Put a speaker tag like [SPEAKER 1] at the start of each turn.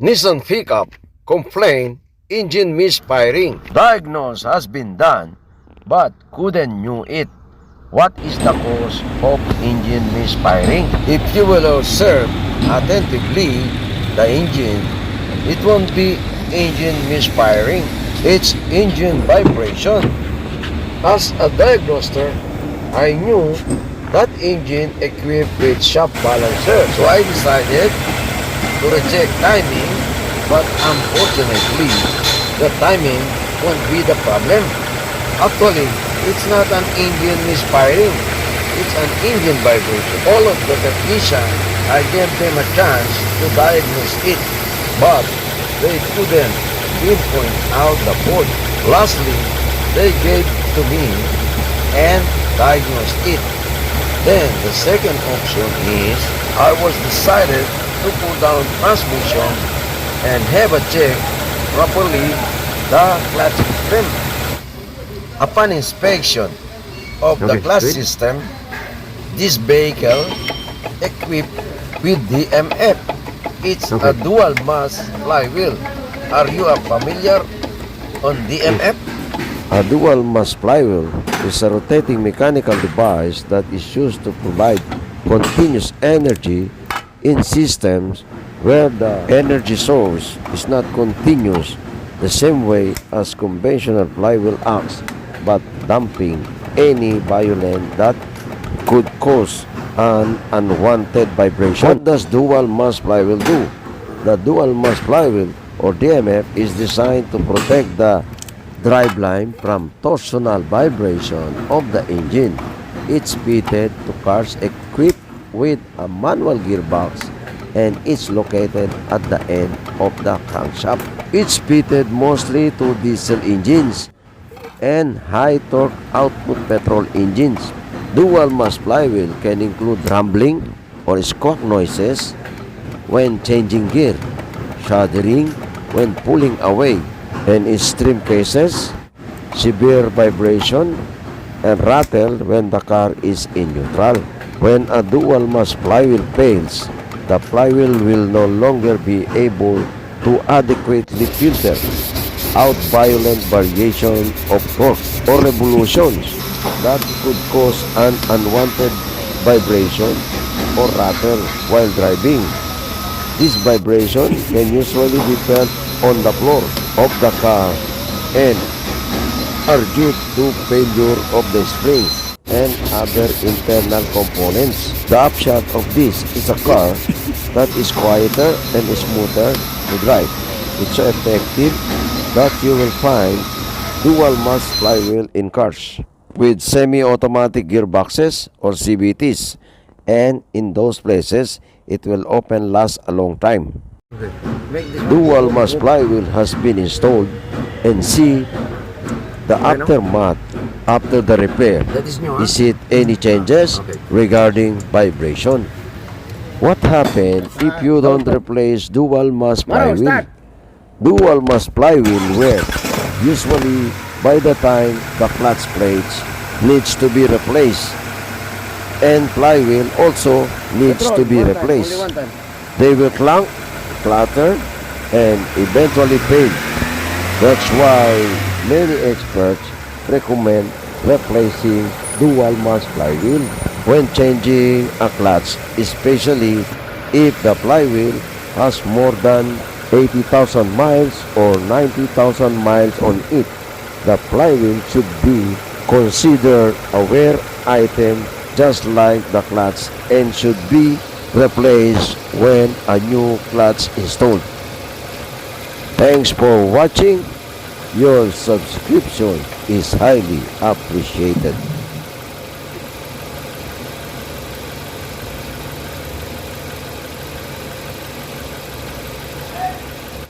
[SPEAKER 1] Nissan pickup complaint engine misfiring. Diagnose has been done but couldn't knew it. What is the cause of engine misfiring? If you will observe attentively the engine, it won't be engine misfiring. It's engine vibration. As a diagnoster, I knew that engine equipped with shaft balancer. So I decided to reject timing, but unfortunately, the timing won't be the problem. Actually, it's not an engine misfiring. It's an engine vibration. All of the technicians, I gave them a chance to diagnose it, but they couldn't pinpoint out the fault. Lastly, they gave to me and diagnosed it. Then the second option is I was decided to pull down transmission and have a check properly the clutch system. Upon inspection of the clutch system, this vehicle equipped with DMF. It's a dual mass flywheel. Are you familiar on DMF? A dual mass flywheel is a rotating mechanical device that is used to provide continuous energy in systems where the energy source is not continuous the same way as conventional flywheel acts, but damping any violence that could cause an unwanted vibration. What does dual mass flywheel do? The dual mass flywheel, or DMF, is designed to protect the driveline from torsional vibration of the engine. It's fitted to cars equipped with a manual gearbox and it's located at the end of the crankshaft. It's fitted mostly to diesel engines and high torque output petrol engines. Dual mass flywheel can include rumbling or squawk noises when changing gear, shuddering when pulling away, and in extreme cases, severe vibration and rattle when the car is in neutral. When a dual mass flywheel fails, the flywheel will no longer be able to adequately filter out violent variation of torque or revolutions that could cause an unwanted vibration or rattle while driving. This vibration can usually be felt on the floor of the car and are due to failure of the springs and other internal components. The upshot of this is a car that is quieter and smoother to drive. It's so effective that you will find dual mass flywheel in cars with semi-automatic gearboxes or CVTs, and in those places it will often last a long time. Dual mass flywheel has been installed and see the aftermath after the repair. Is it any changes regarding vibration? What happens if you don't replace dual mass flywheel? Dual mass flywheel wear usually by the time the clutch plates needs to be replaced and flywheel also needs to be replaced. They will clunk, clatter, and eventually fail. That's why many experts recommend replacing dual mass flywheel when changing a clutch, especially if the flywheel has more than 80,000 miles or 90,000 miles on it. The flywheel should be considered a wear item just like the clutch and should be replaced when a new clutch installed. Thanks for watching. Your subscription is highly appreciated.